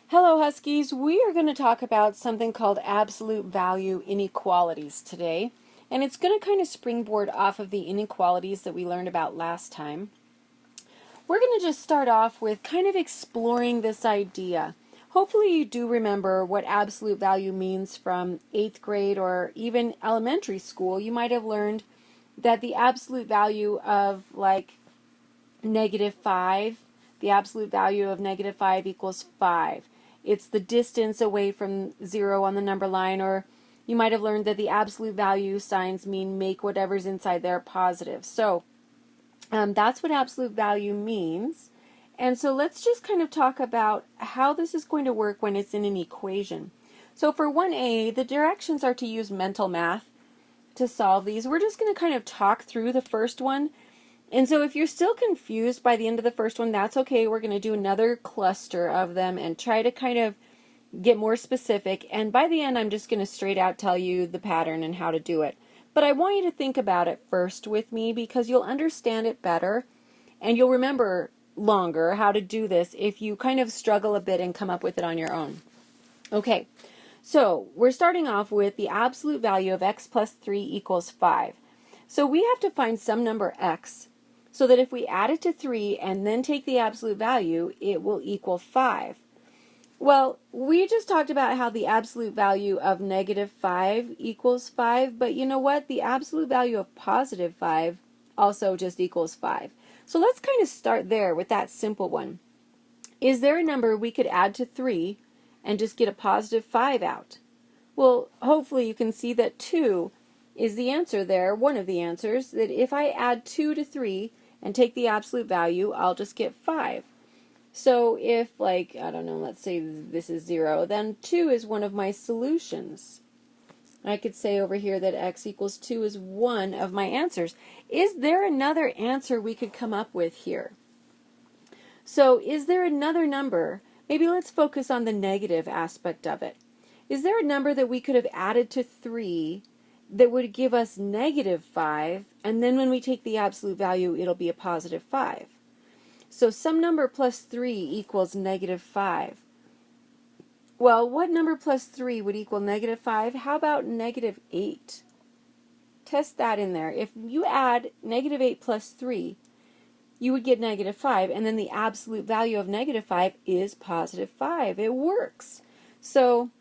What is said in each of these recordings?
Hello Huskies, we are going to talk about something called absolute value inequalities today, and it's going to kind of springboard off of the inequalities that we learned about last time. We're going to just start off with kind of exploring this idea. Hopefully you do remember what absolute value means from 8th grade or even elementary school. You might have learned that the absolute value of like -5, the absolute value of -5 equals 5. It's the distance away from 0 on the number line, or you might have learned that the absolute value signs mean make whatever's inside there positive. So that's what absolute value means. And so let's just kind of talk about how this is going to work when it's in an equation. So for 1a, the directions are to use mental math to solve these. We're just going to kind of talk through the first one. And so if you're still confused by the end of the first one, that's okay. We're going to do another cluster of them and try to kind of get more specific. And by the end, I'm just going to straight out tell you the pattern and how to do it. But I want you to think about it first with me because you'll understand it better and you'll remember longer how to do this if you kind of struggle a bit and come up with it on your own. Okay, so we're starting off with the absolute value of x plus 3 equals 5. So we have to find some number x so that if we add it to 3 and then take the absolute value, it will equal 5. Well, we just talked about how the absolute value of -5 equals 5, but you know what? The absolute value of +5 also just equals 5. So let's kind of start there with that simple one. Is there a number we could add to 3 and just get a +5 out? Well, hopefully you can see that 2 is the answer there, one of the answers, that if I add 2 to 3 and take the absolute value, I'll just get 5. So if, like, I don't know, let's say this is 0, then 2 is one of my solutions. I could say over here that x equals 2 is one of my answers. Is there another answer we could come up with here? So is there another number? Maybe let's focus on the negative aspect of it. Is there a number that we could have added to 3 that would give us -5, and then when we take the absolute value, it'll be a +5? So some number plus 3 equals -5. Well, what number plus 3 would equal -5? How about -8? Test that in there. If you add -8 plus 3, you would get -5, and then the absolute value of -5 is +5. It works. So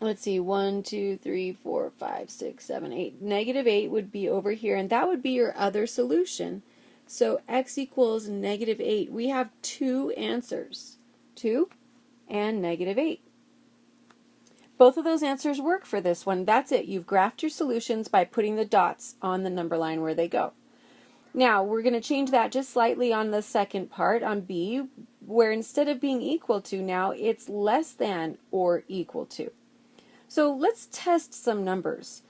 let's see, 1, 2, 3, 4, 5, 6, 7, 8. -8 would be over here, and that would be your other solution. So x equals -8. We have two answers, 2 and -8. Both of those answers work for this one. That's it. You've graphed your solutions by putting the dots on the number line where they go. Now, we're going to change that just slightly on the second part, on B, where instead of being equal to now, it's less than or equal to. So let's test some numbers.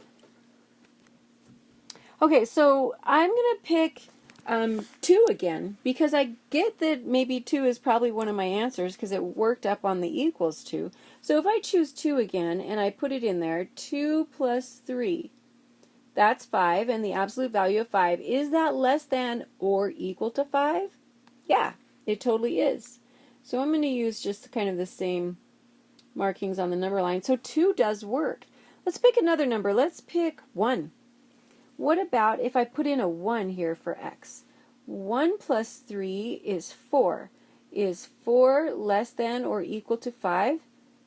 Okay, so I'm going to pick 2 again, because I get that maybe 2 is probably one of my answers because it worked up on the equals to. So if I choose 2 again and I put it in there, 2 plus 3, that's 5, and the absolute value of 5, is that less than or equal to 5? Yeah, it totally is. So I'm going to use just kind of the same markings on the number line. So 2 does work. Let's pick another number. Let's pick 1. What about if I put in a 1 here for x? 1 plus 3 is 4. Is 4 less than or equal to 5?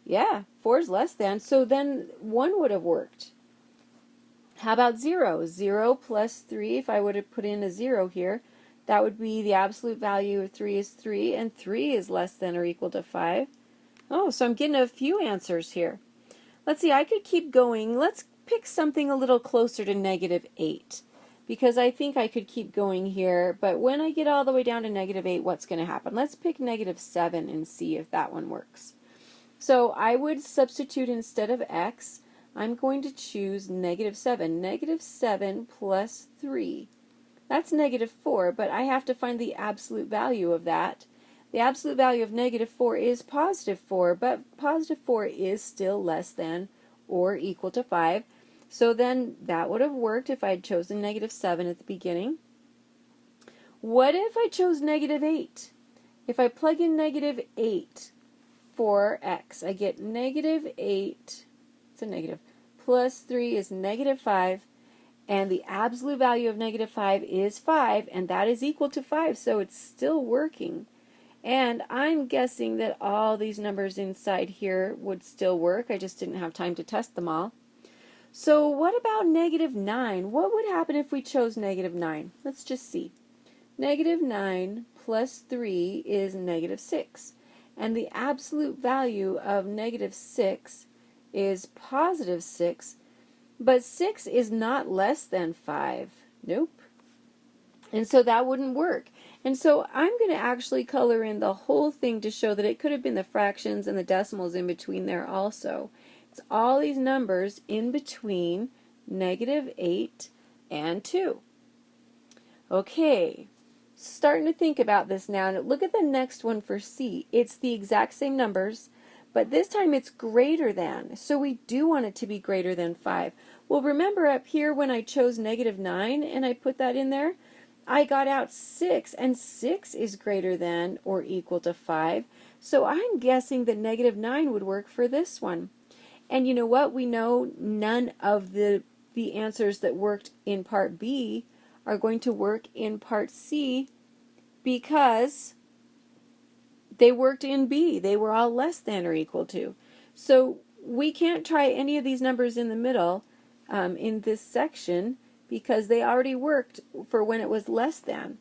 Yeah, 4 is less than, so then 1 would have worked. How about 0? 0 plus 3, if I would have put in a 0 here, that would be the absolute value of 3 is 3, and 3 is less than or equal to 5. Oh, so I'm getting a few answers here. Let's see, I could keep going. Let's pick something a little closer to -8, because I think I could keep going here, but when I get all the way down to -8, what's going to happen? Let's pick -7 and see if that one works. So I would substitute instead of x, I'm going to choose -7. -7 plus 3. That's -4, but I have to find the absolute value of that. The absolute value of -4 is +4, but +4 is still less than or equal to 5. So then that would have worked if I had chosen -7 at the beginning. What if I chose -8? If I plug in -8, 4x. I get negative 8, it's a negative, plus 3 is negative 5, and the absolute value of negative 5 is 5, and that is equal to 5, so it's still working. And I'm guessing that all these numbers inside here would still work. I just didn't have time to test them all. So what about negative 9? What would happen if we chose negative 9? Let's just see. Negative 9 plus 3 is negative 6. And the absolute value of negative 6 is positive 6. But 6 is not less than 5. Nope. And so that wouldn't work. And so I'm going to actually color in the whole thing to show that it could have been the fractions and the decimals in between there also. It's all these numbers in between negative 8 and 2. Okay, starting to think about this now. And look at the next one for C. It's the exact same numbers, but this time it's greater than. So we do want it to be greater than 5. Well, remember up here when I chose negative 9 and I put that in there, I got out 6, and 6 is greater than or equal to 5. So I'm guessing that negative 9 would work for this one. And you know what? We know none of the answers that worked in part B are going to work in part C because they worked in B. They were all less than or equal to. So we can't try any of these numbers in the middle in this section because they already worked for when it was less than.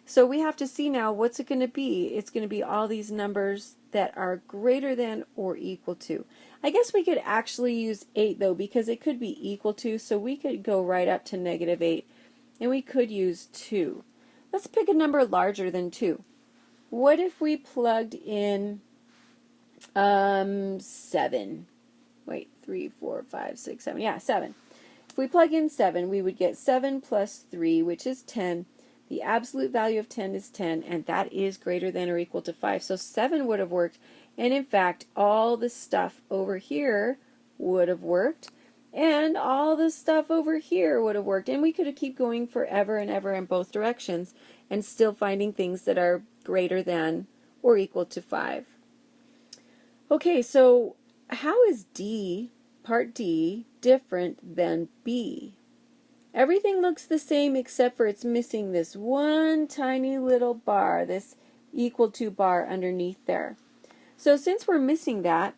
So we have to see now what's it going to be. It's going to be all these numbers that are greater than or equal to. I guess we could actually use 8 though because it could be equal to, so we could go right up to negative 8 and we could use 2. Let's pick a number larger than 2. What if we plugged in 7? Wait, 3, 4, 5, 6, 7. Yeah, 7. If we plug in 7, we would get 7 plus 3, which is 10. The absolute value of 10 is 10, and that is greater than or equal to 5. So 7 would have worked, and in fact, all the stuff over here would have worked, and all the stuff over here would have worked. And we could keep going forever and ever in both directions and still finding things that are greater than or equal to 5. Okay, so how is D, part D, different than B? Everything looks the same except for it's missing this one tiny little bar, this equal to bar underneath there. So since we're missing that,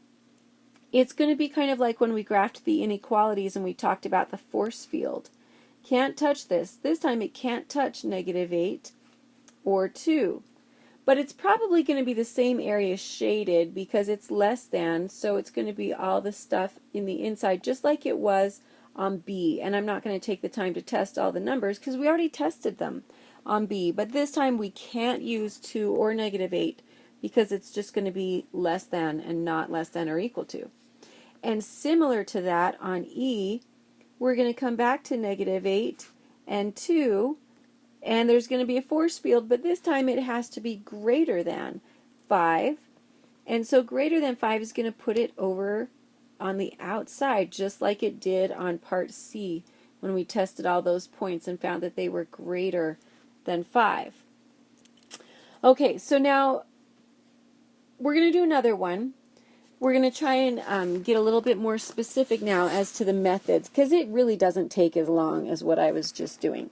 it's going to be kind of like when we graphed the inequalities and we talked about the force field. Can't touch this. This time it can't touch negative 8 or 2. But it's probably going to be the same area shaded because it's less than, so it's going to be all the stuff in the inside just like it was on B. And I'm not going to take the time to test all the numbers because we already tested them on B. But this time we can't use 2 or negative 8 because it's just going to be less than and not less than or equal to. And similar to that on E, we're going to come back to negative 8 and 2. And there's going to be a force field, but this time it has to be greater than 5. And so greater than 5 is going to put it over on the outside, just like it did on part C when we tested all those points and found that they were greater than 5. Okay, so now we're going to do another one. We're going to try and get a little bit more specific now as to the methods, because it really doesn't take as long as what I was just doing.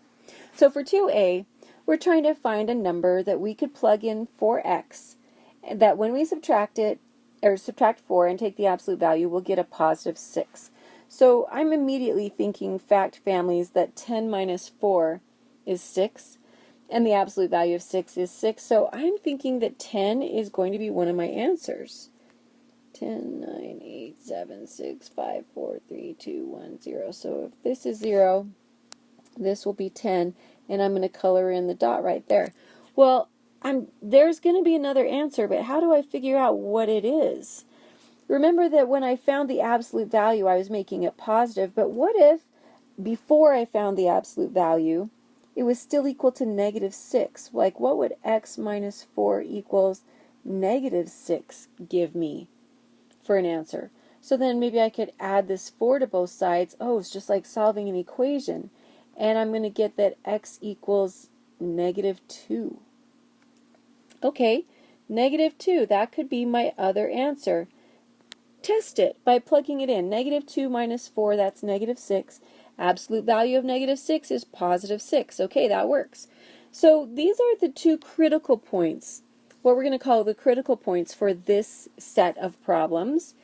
So for 2a, we're trying to find a number that we could plug in for x, and that when we subtract it, or subtract 4 and take the absolute value, we'll get a positive 6. So I'm immediately thinking fact families that 10 minus 4 is 6, and the absolute value of 6 is 6. So I'm thinking that 10 is going to be one of my answers. 10, 9, 8, 7, 6, 5, 4, 3, 2, 1, 0. So if this is 0, this will be 10, and I'm going to color in the dot right there. Well, there's going to be another answer, but how do I figure out what it is? Remember that when I found the absolute value, I was making it positive, but what if before I found the absolute value, it was still equal to negative 6? Like, what would x minus 4 equals negative 6 give me for an answer? So then maybe I could add this 4 to both sides. Oh, it's just like solving an equation. And I'm going to get that x equals negative 2. Okay, -2, that could be my other answer. Test it by plugging it in. -2 minus 4, that's -6. Absolute value of -6 is +6. Okay, that works. So these are the two critical points, what we're going to call the critical points for this set of problems.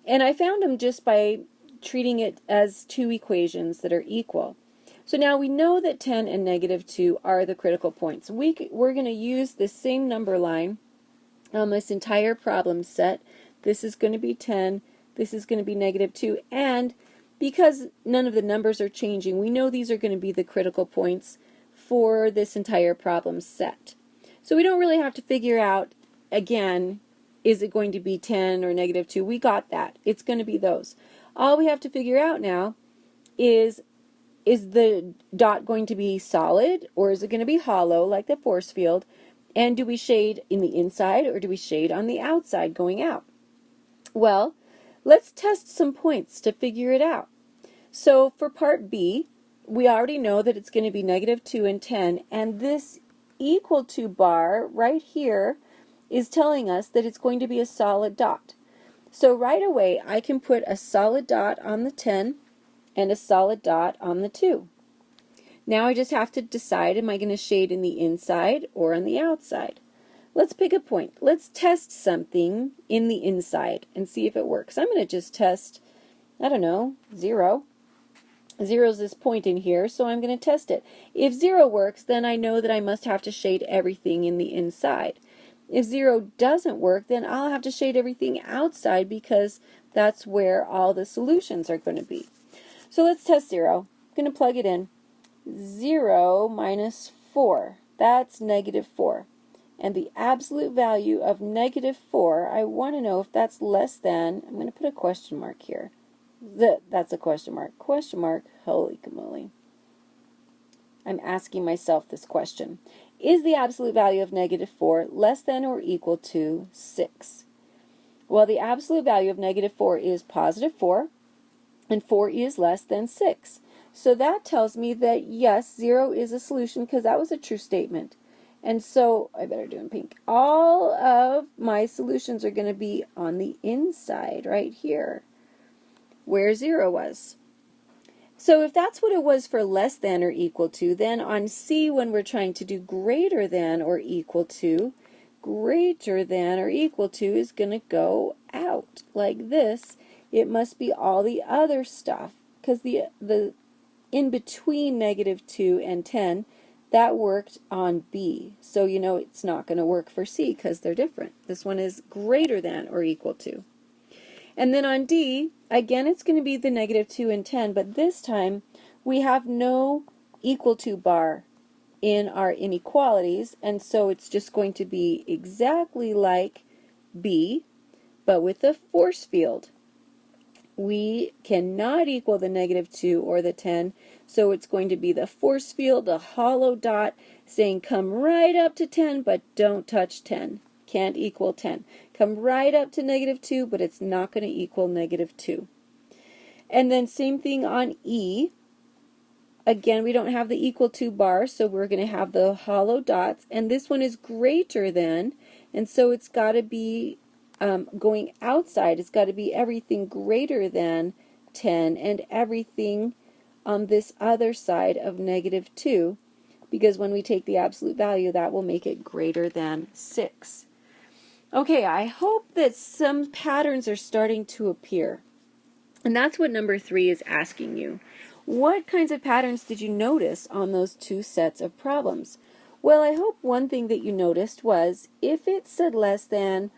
And I found them just by treating it as two equations that are equal. So now we know that 10 and -2 are the critical points. We're going to use the same number line on this entire problem set. This is going to be 10, this is going to be -2, and because none of the numbers are changing, we know these are going to be the critical points for this entire problem set. So we don't really have to figure out, again, is it going to be 10 or -2? We got that. It's going to be those. All we have to figure out now is the dot going to be solid, or is it going to be hollow like the force field? And do we shade in the inside, or do we shade on the outside going out? Well, let's test some points to figure it out. So for part B, we already know that it's going to be -2 and 10, and this equal to bar right here is telling us that it's going to be a solid dot. So right away, I can put a solid dot on the 10 and a solid dot on the 2. Now I just have to decide, am I going to shade in the inside or on the outside? Let's pick a point. Let's test something in the inside and see if it works. I'm going to just test, I don't know, 0. 0 is this point in here, so I'm going to test it. If 0 works, then I know that I must have to shade everything in the inside. If 0 doesn't work, then I'll have to shade everything outside because that's where all the solutions are going to be. So let's test 0. I'm going to plug it in. 0 minus 4, that's -4. And the absolute value of -4, I want to know if that's less than, I'm going to put a question mark here. That's a question mark. Question mark, holy camoli. I'm asking myself this question. Is the absolute value of -4 less than or equal to 6? Well, the absolute value of -4 is +4, and 4 is less than 6. So that tells me that, yes, 0 is a solution because that was a true statement. And so, I better do in pink. All of my solutions are going to be on the inside, right here, where 0 was. So if that's what it was for less than or equal to, then on C, when we're trying to do greater than or equal to, greater than or equal to is going to go out like this. It must be all the other stuff, because the in between -2 and 10, that worked on B. So you know it's not going to work for C because they're different. This one is greater than or equal to. And then on D, again it's going to be the -2 and 10, but this time we have no equal to bar in our inequalities, and so it's just going to be exactly like B, but with a force field. We cannot equal the -2 or the 10, so it's going to be the force field, a hollow dot, saying come right up to 10, but don't touch 10. Can't equal 10. Come right up to -2, but it's not going to equal -2. And then same thing on E. Again, we don't have the equal to bar, so we're going to have the hollow dots, and this one is greater than, and so it's got to be going outside. It's got to be everything greater than 10 and everything on this other side of -2, because when we take the absolute value, that will make it greater than 6. Okay, I hope that some patterns are starting to appear. And that's what number 3 is asking you. What kinds of patterns did you notice on those two sets of problems? Well, I hope one thing that you noticed was if it said less than,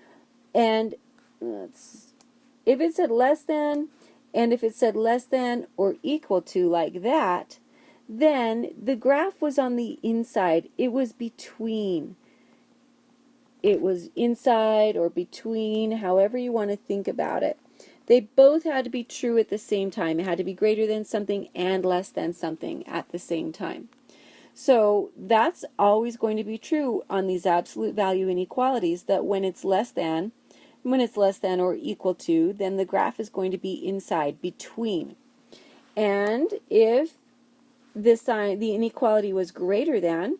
and if it said less than, and if it said less than or equal to like that, then the graph was on the inside. It was between. It was inside or between, however you want to think about it. They both had to be true at the same time. It had to be greater than something and less than something at the same time. So that's always going to be true on these absolute value inequalities, that when it's less than or equal to, then the graph is going to be inside, between. And if the inequality was greater than,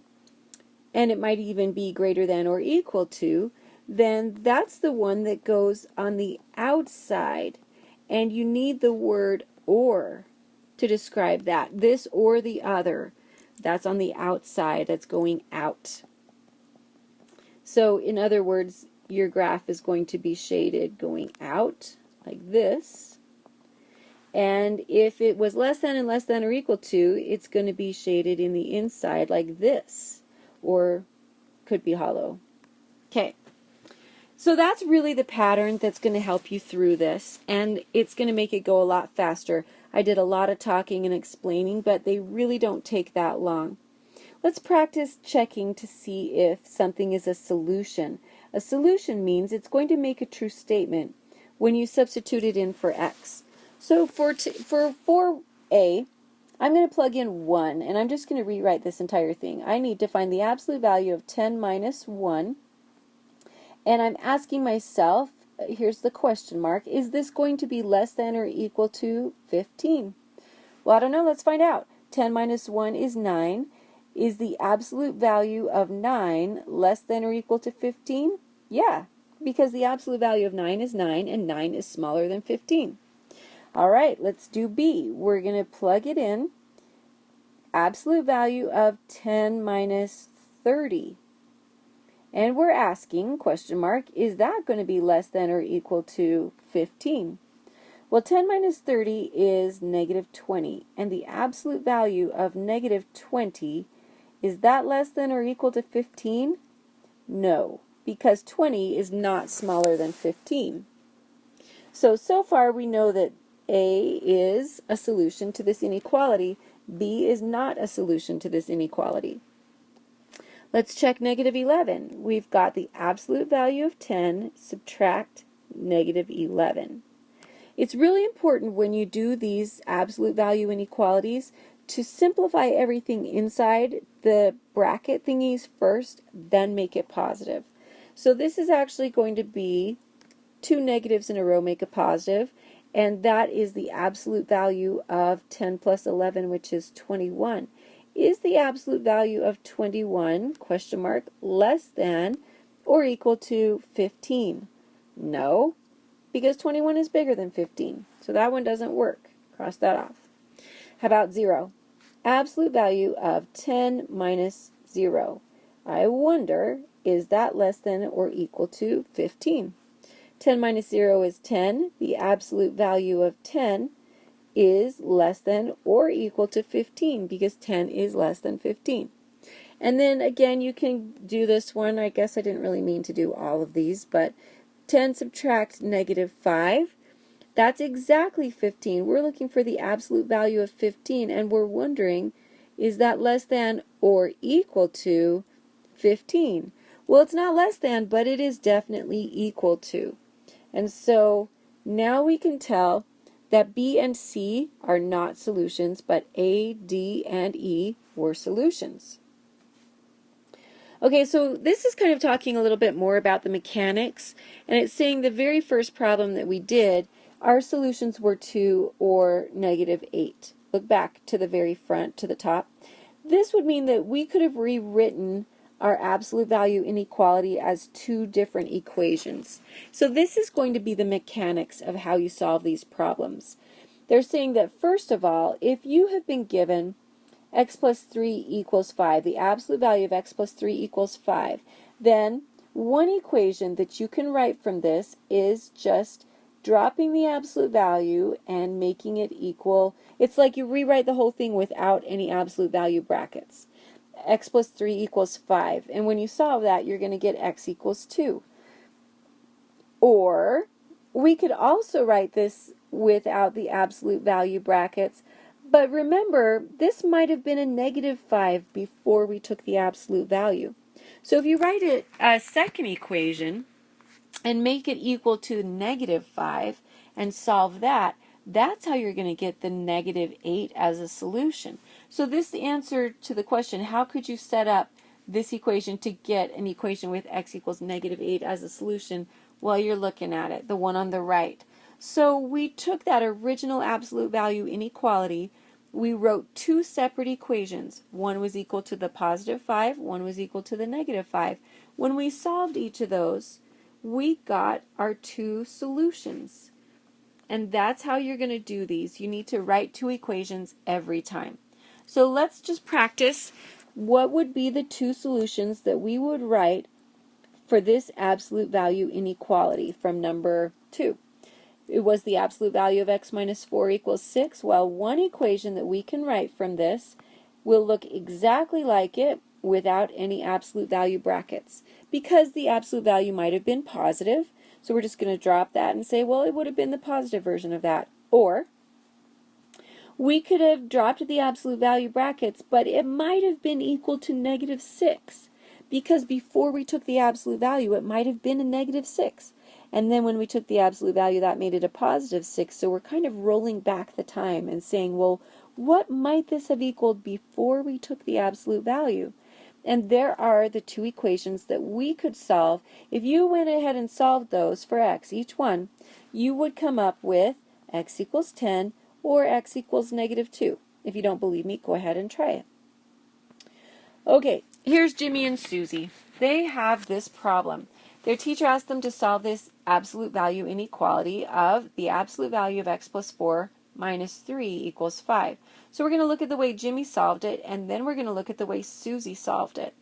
and it might even be greater than or equal to, then that's the one that goes on the outside. And you need the word or to describe that. This or the other. That's on the outside. That's going out. So in other words, your graph is going to be shaded going out like this. And if it was less than and less than or equal to, it's going to be shaded in the inside like this, or could be hollow. Okay, so that's really the pattern that's going to help you through this, and it's going to make it go a lot faster. I did a lot of talking and explaining, but they really don't take that long. Let's practice checking to see if something is a solution. A solution means it's going to make a true statement when you substitute it in for x. So for 4a, I'm going to plug in 1, and I'm just going to rewrite this entire thing. I need to find the absolute value of 10 minus 1, and I'm asking myself, here's the question mark, is this going to be less than or equal to 15? Well, I don't know. Let's find out. 10 minus 1 is 9. Is the absolute value of 9 less than or equal to 15? Yeah, because the absolute value of 9 is 9, and 9 is smaller than 15. All right, let's do B. We're going to plug it in. Absolute value of 10 minus 30. And we're asking, question mark, is that going to be less than or equal to 15? Well, 10 minus 30 is negative 20, and the absolute value of negative 20, is that less than or equal to 15? No, because 20 is not smaller than 15. So far we know that A is a solution to this inequality. B is not a solution to this inequality. Let's check negative 11. We've got the absolute value of 10, subtract negative 11. It's really important when you do these absolute value inequalities to simplify everything inside the bracket thingies first, then make it positive. So this is actually going to be 2 negatives in a row make a positive, and that is the absolute value of 10 plus 11, which is 21. Is the absolute value of 21, question mark, less than or equal to 15? No, because 21 is bigger than 15. So that one doesn't work. Cross that off. How about 0? Absolute value of 10 minus 0. I wonder, is that less than or equal to 15? 10 minus 0 is 10. The absolute value of 10 is less than or equal to 15 because 10 is less than 15. And then again, you can do this one. I guess I didn't really mean to do all of these, but 10 subtract negative 5. That's exactly 15. We're looking for the absolute value of 15, and we're wondering, is that less than or equal to 15? Well, it's not less than, but it is definitely equal to. And so now we can tell that B and C are not solutions, but A, D, and E were solutions. Okay, so this is kind of talking a little bit more about the mechanics, and it's saying the very first problem that we did, our solutions were 2 or negative 8. Look back to the very front, to the top. This would mean that we could have rewritten our absolute value inequality as 2 different equations. So this is going to be the mechanics of how you solve these problems. They're saying that first of all, if you have been given x plus 3 equals 5, the absolute value of x plus 3 equals 5, then one equation that you can write from this is just dropping the absolute value and making it equal. It's like you rewrite the whole thing without any absolute value brackets. X plus 3 equals 5, and when you solve that, you're going to get x equals 2. Or we could also write this without the absolute value brackets, but remember, this might have been a negative 5 before we took the absolute value. So if you write a second equation and make it equal to negative 5 and solve that, that's how you're going to get the negative 8 as a solution. So this answer to the question, how could you set up this equation to get an equation with x equals negative 8 as a solution while you're looking at it, the one on the right. So we took that original absolute value inequality, we wrote 2 separate equations. One was equal to the positive 5, one was equal to the negative 5. When we solved each of those, we got our two solutions. And that's how you're going to do these. You need to write two equations every time. So let's just practice what would be the two solutions that we would write for this absolute value inequality from number 2. It was the absolute value of x minus 4 equals 6. Well, one equation that we can write from this will look exactly like it without any absolute value brackets, because the absolute value might have been positive. So we're just going to drop that and say, well, it would have been the positive version of that. Or we could have dropped the absolute value brackets, but it might have been equal to negative 6, because before we took the absolute value, it might have been a negative 6. And then when we took the absolute value, that made it a positive 6. So we're kind of rolling back the time and saying, well, what might this have equaled before we took the absolute value? And there are the two equations that we could solve. If you went ahead and solved those for x, each one, you would come up with x equals 10 or x equals negative 2. If you don't believe me, go ahead and try it. Okay, here's Jimmy and Susie. They have this problem. Their teacher asked them to solve this absolute value inequality of the absolute value of x plus 4 minus 3 equals 5. So we're going to look at the way Jimmy solved it, and then we're going to look at the way Susie solved it.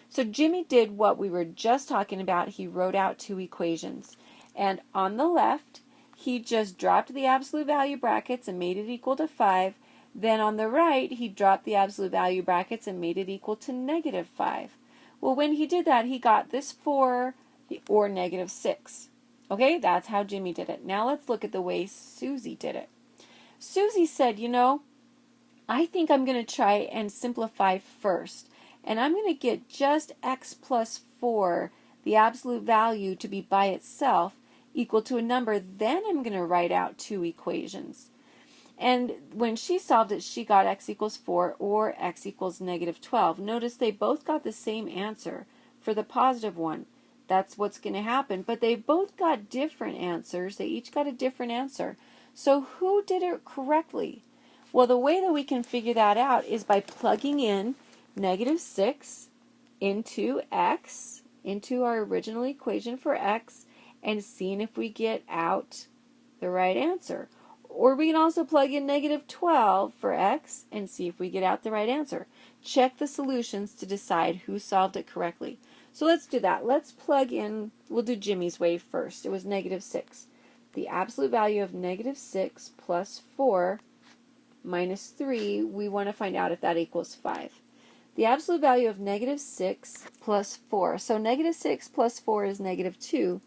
So Jimmy did what we were just talking about. He wrote out two equations. And on the left, he just dropped the absolute value brackets and made it equal to 5. Then on the right, he dropped the absolute value brackets and made it equal to negative 5. Well, when he did that, he got this 4 or negative 6. Okay, that's how Jimmy did it. Now let's look at the way Susie did it. Susie said, you know, I think I'm going to try and simplify first. And I'm going to get just x plus 4, the absolute value, to be by itself equal to a number. Then I'm going to write out two equations. And when she solved it, she got x equals 4 or x equals negative 12. Notice they both got the same answer for the positive one. That's what's going to happen. But they both got different answers. They each got a different answer. So who did it correctly? Well, the way that we can figure that out is by plugging in negative 6 into x, into our original equation for x, and seeing if we get out the right answer. Or we can also plug in negative 12 for x and see if we get out the right answer. Check the solutions to decide who solved it correctly. So let's do that. Let's plug in, we'll do Jimmy's way first. It was negative 6. The absolute value of negative 6 plus 4 minus 3, we want to find out if that equals 5. The absolute value of negative 6 plus 4. So negative 6 plus 4 is negative 2.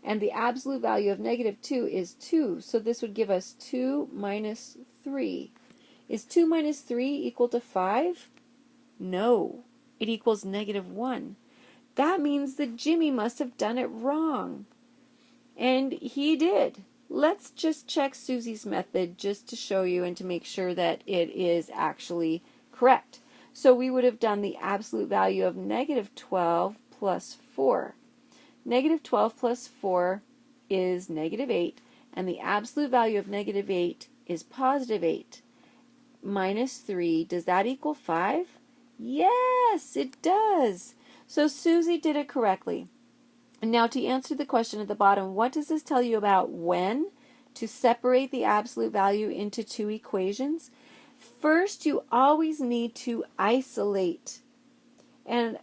And the absolute value of negative 2 is 2. So this would give us 2 minus 3. Is 2 minus 3 equal to 5? No. It equals negative 1. That means that Jimmy must have done it wrong. And he did. Let's just check Susie's method just to show you and to make sure that it is actually correct. So we would have done the absolute value of negative 12 plus 4. Negative 12 plus 4 is negative 8, and the absolute value of negative 8 is positive 8. Minus 3, does that equal 5? Yes, it does. So Susie did it correctly. And now to answer the question at the bottom, what does this tell you about when to separate the absolute value into two equations? First, you always need to isolate. And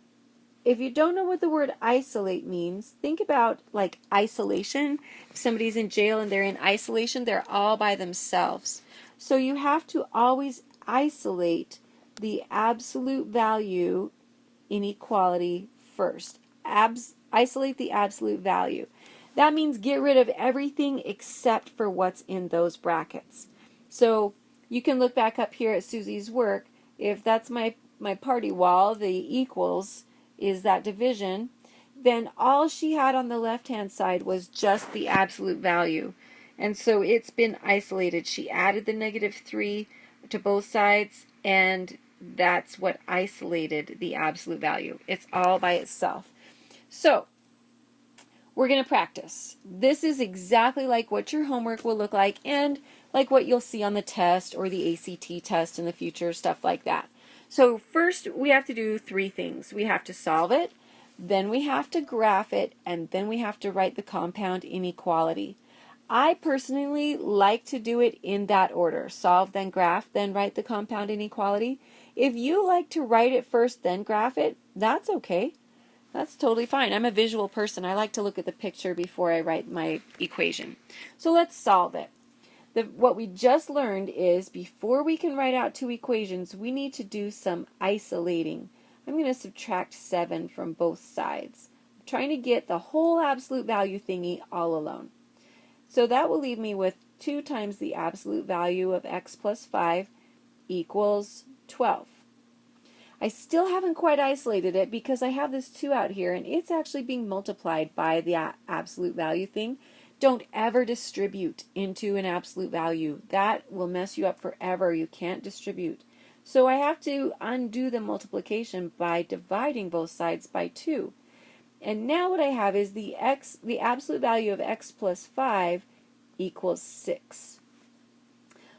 if you don't know what the word isolate means, think about like isolation. If somebody's in jail and they're in isolation, they're all by themselves. So you have to always isolate the absolute value inequality first. Isolate the absolute value. That means get rid of everything except for what's in those brackets. So you can look back up here at Susie's work. If that's my party wall, the equals is that division, then all she had on the left-hand side was just the absolute value. And so it's been isolated. She added the negative 3 to both sides, and that's what isolated the absolute value. It's all by itself. So we're going to practice. This is exactly like what your homework will look like and like what you'll see on the test or the ACT test in the future, stuff like that. So first we have to do three things. We have to solve it. then we have to graph it, and then we have to write the compound inequality. I personally like to do it in that order. Solve, then graph, then write the compound inequality. If you like to write it first, then graph it, that's okay. That's totally fine. I'm a visual person. I like to look at the picture before I write my equation. So let's solve it. What we just learned is before we can write out two equations, we need to do some isolating. I'm going to subtract 7 from both sides. I'm trying to get the whole absolute value thingy all alone. So that will leave me with 2 times the absolute value of x plus 5 equals 12. I still haven't quite isolated it because I have this 2 out here, and it's actually being multiplied by the absolute value thing. Don't ever distribute into an absolute value. That will mess you up forever. You can't distribute. So I have to undo the multiplication by dividing both sides by 2. And now what I have is the absolute value of x plus 5 equals 6.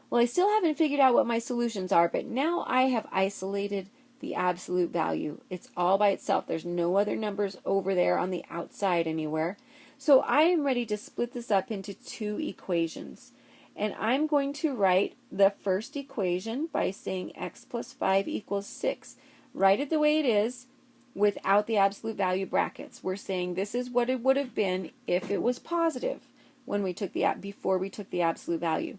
Well, I still haven't figured out what my solutions are, but now I have isolated the absolute value. It's all by itself. There's no other numbers over there on the outside anywhere. So I am ready to split this up into 2 equations. And I'm going to write the first equation by saying x plus 5 equals 6. Write it the way it is without the absolute value brackets. We're saying this is what it would have been if it was positive when we took before we took the absolute value.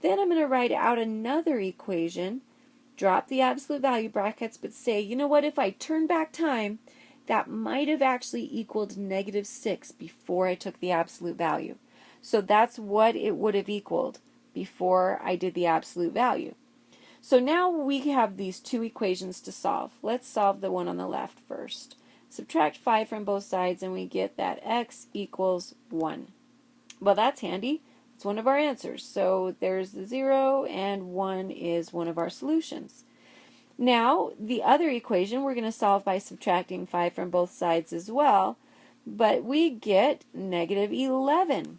Then I'm going to write out another equation, drop the absolute value brackets, but say, you know what, if I turn back time, that might have actually equaled -6 before I took the absolute value. So that's what it would have equaled before I did the absolute value. So now we have these 2 equations to solve. Let's solve the one on the left first. Subtract 5 from both sides and we get that x equals 1. Well, that's handy. It's one of our answers. So there's the 0 and 1 is one of our solutions. Now, the other equation we're going to solve by subtracting 5 from both sides as well, but we get -11.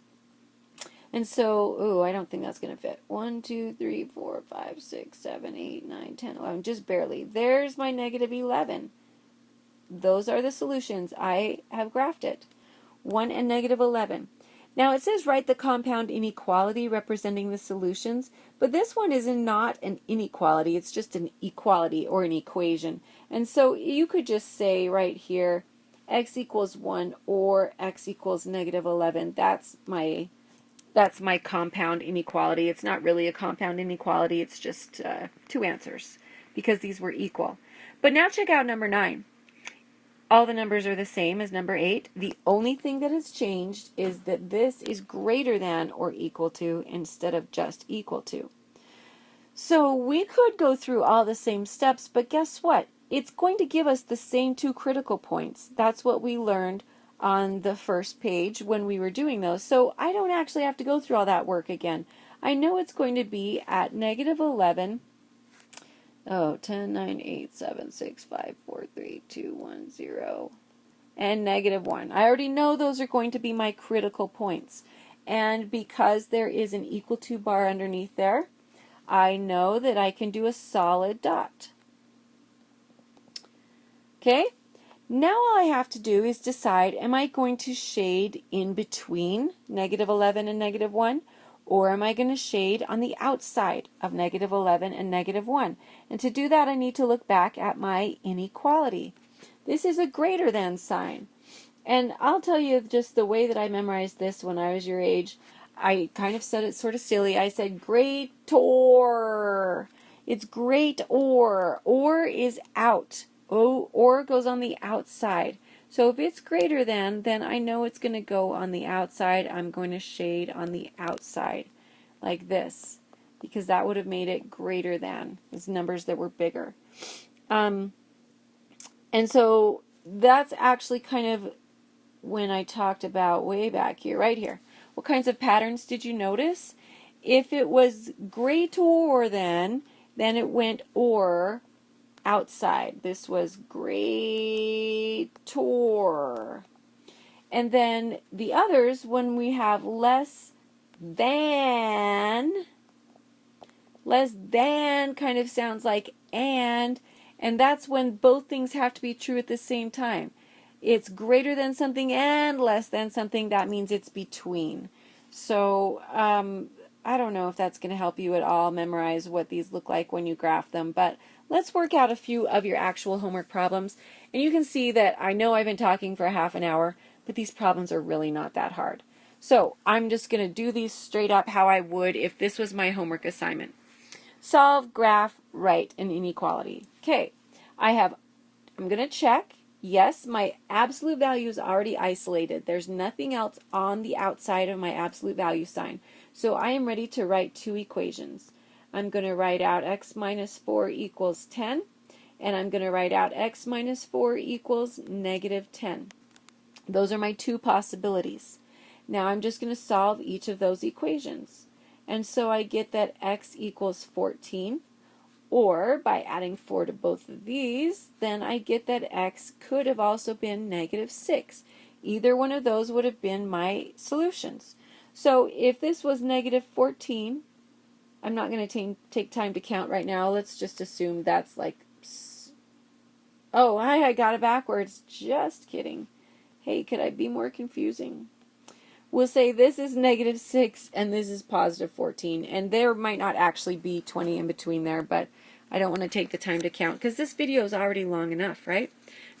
And so, I don't think that's going to fit. 1, 2, 3, 4, 5, 6, 7, 8, 9, 10, 11, just barely. There's my -11. Those are the solutions. I have graphed it. 1 and -11. Now it says write the compound inequality representing the solutions, but this one is not an inequality, it's just an equality or an equation. And so you could just say right here, x equals 1 or x equals -11. That's my compound inequality. It's not really a compound inequality, it's just 2 answers because these were equal. But now check out number 9. All the numbers are the same as number 8. The only thing that has changed is that this is greater than or equal to instead of just equal to. So we could go through all the same steps, but guess what? It's going to give us the same 2 critical points. That's what we learned on the first page when we were doing those. So I don't actually have to go through all that work again. I know it's going to be at -11. 10, 9, 8, 7, 6, 5, 4, 3, 2, 1, 0, and -1. I already know those are going to be my critical points. And because there is an equal to bar underneath there, I know that I can do a solid dot. Okay? Now all I have to do is decide, am I going to shade in between -11 and -1? Or am I going to shade on the outside of -11 and -1? And to do that, I need to look back at my inequality. This is a greater than sign. And I'll tell you just the way that I memorized this when I was your age. I kind of said it sort of silly. I said greater. It's great or. Or is out. Or goes on the outside. So if it's greater than, then I know it's going to go on the outside. I'm going to shade on the outside like this because that would have made it greater than. It's numbers that were bigger. And so that's actually kind of when I talked about way back here, right here. What kinds of patterns did you notice? If it was greater than, then it went or outside. This was greater. And then the others, when we have less than kind of sounds like and that's when both things have to be true at the same time. it's greater than something and less than something, that means it's between. So I don't know if that's going to help you at all memorize what these look like when you graph them, but let's work out a few of your actual homework problems. And you can see that I know I've been talking for half an hour, but these problems are really not that hard. So I'm just going to do these straight up how I would if this was my homework assignment. Solve, graph, write an inequality. Okay, I'm going to check. Yes, my absolute value is already isolated. There's nothing else on the outside of my absolute value sign. So I am ready to write two equations. I'm going to write out x minus 4 equals 10, and I'm going to write out x minus 4 equals negative 10. Those are my two possibilities. Now I'm just going to solve each of those equations. And so I get that x equals 14, or by adding 4 to both of these, then I get that x could have also been negative 6. Either one of those would have been my solutions. So if this was negative 14, I'm not going to take time to count right now. Let's just assume that's like, oh, I got it backwards. Just kidding. Hey, could I be more confusing? We'll say this is negative 6 and this is positive 14. And there might not actually be 20 in between there, but I don't want to take the time to count because this video is already long enough, right?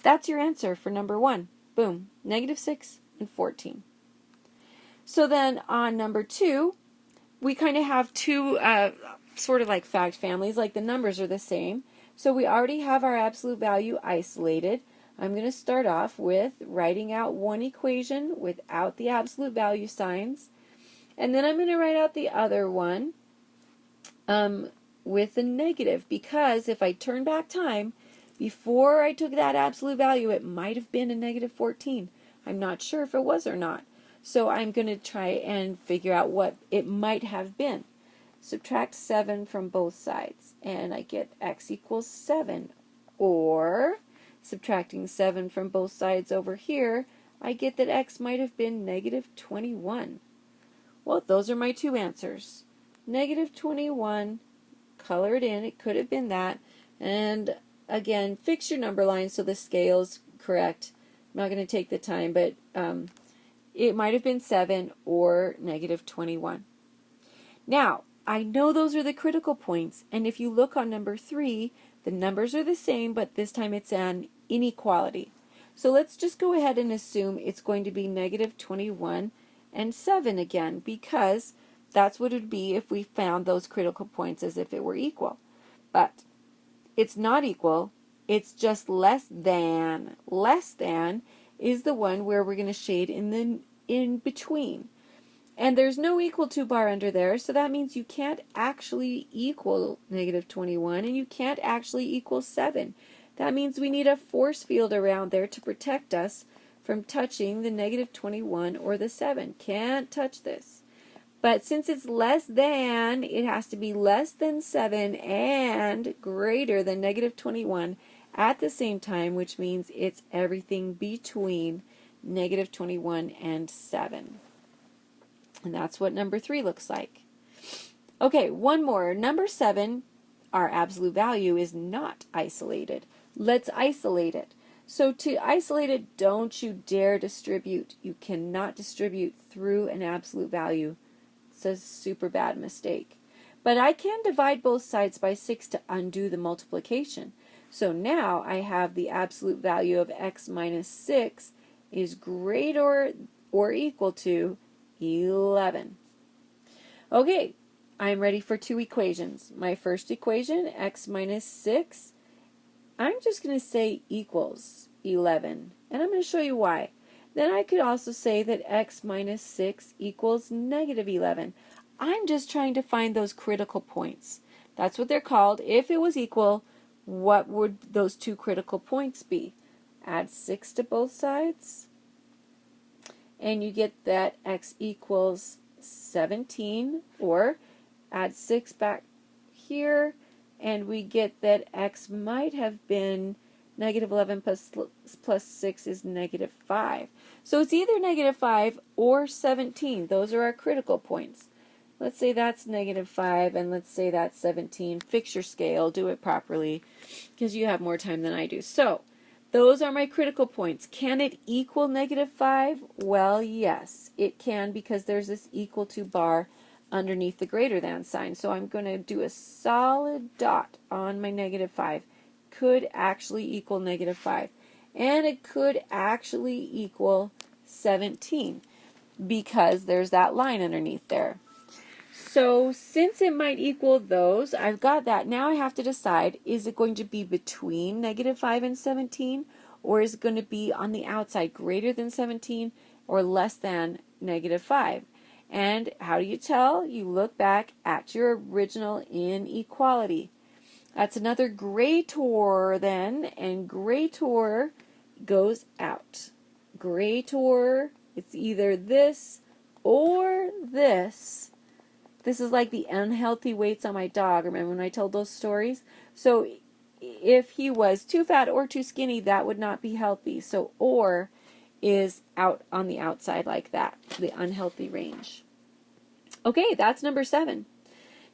That's your answer for number 1. Boom. Negative 6 and 14. So then on number 2, we kind of have two sort of like fact families, like the numbers are the same. So we already have our absolute value isolated. I'm going to start off with writing out one equation without the absolute value signs. And then I'm going to write out the other one with a negative, because if I turn back time, before I took that absolute value, it might have been a negative 14. I'm not sure if it was or not. So I'm going to try and figure out what it might have been. Subtract 7 from both sides, and I get x equals 7. Or, subtracting 7 from both sides over here, I get that x might have been negative 21. Well, those are my two answers. Negative 21, color it in, it could have been that. And again, fix your number line so the scale is correct. I'm not going to take the time, but it might have been 7 or negative 21. Now, I know those are the critical points, and if you look on number 3, the numbers are the same, but this time it's an inequality. So let's just go ahead and assume it's going to be negative 21 and 7 again, because that's what it would be if we found those critical points as if it were equal. But it's not equal, it's just less than. Less than is the one where we're going to shade in between. And there's no equal to bar under there, so that means you can't actually equal negative 21, and you can't actually equal 7. That means we need a force field around there to protect us from touching the negative 21 or the 7. Can't touch this. But since it's less than, it has to be less than 7 and greater than negative 21 at the same time, which means it's everything between negative 21 and 7. And that's what number 3 looks like. Okay, one more. Number 7, our absolute value is not isolated. Let's isolate it. So to isolate it, don't you dare distribute. You cannot distribute through an absolute value. It's a super bad mistake. But I can divide both sides by 6 to undo the multiplication. So now I have the absolute value of x minus 6 is greater or equal to 11. Okay, I'm ready for two equations. My first equation, x minus 6, I'm just going to say equals 11. And I'm going to show you why. Then I could also say that x minus 6 equals negative 11. I'm just trying to find those critical points. That's what they're called. If it was equal, what would those two critical points be? Add 6 to both sides, and you get that x equals 17, or add 6 back here, and we get that x might have been negative 11 plus 6 is negative 5. So it's either negative 5 or 17. Those are our critical points. Let's say that's negative 5, and let's say that's 17. Fix your scale, do it properly, because you have more time than I do. So Those are my critical points. Can it equal -5? Well, yes, it can, because there's this equal to bar underneath the greater than sign. So I'm going to do a solid dot on my -5. Could actually equal -5. And it could actually equal 17 because there's that line underneath there. So since it might equal those, I've got that. Now I have to decide, is it going to be between -5 and 17, or is it going to be on the outside, greater than 17 or less than -5? And how do you tell? You look back at your original inequality. That's another greater then, and greater goes out. Greater, it's either this or this. This is like the unhealthy weights on my dog. Remember when I told those stories? So if he was too fat or too skinny, that would not be healthy. So or is out on the outside like that, the unhealthy range. Okay, that's number 7.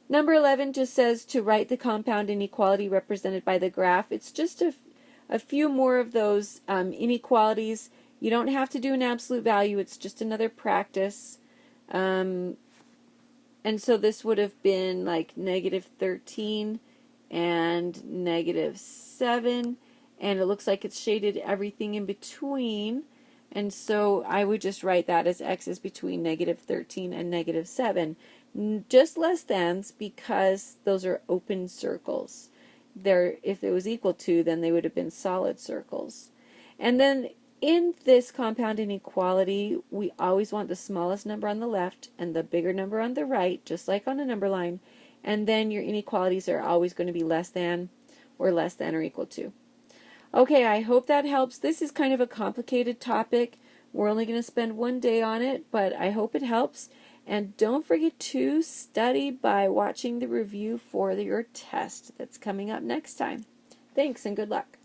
Number 11 just says to write the compound inequality represented by the graph. It's just a few more of those inequalities. You don't have to do an absolute value. It's just another practice. And so this would have been like -13 and -7. And it looks like it's shaded everything in between. And so I would just write that as x is between -13 and -7. Just less thans because those are open circles. If it was equal to, then they would have been solid circles. And then in this compound inequality, we always want the smallest number on the left and the bigger number on the right, just like on a number line. And then your inequalities are always going to be less than or equal to. Okay, I hope that helps. This is kind of a complicated topic. We're only going to spend one day on it, but I hope it helps. And don't forget to study by watching the review for your test that's coming up next time. Thanks and good luck.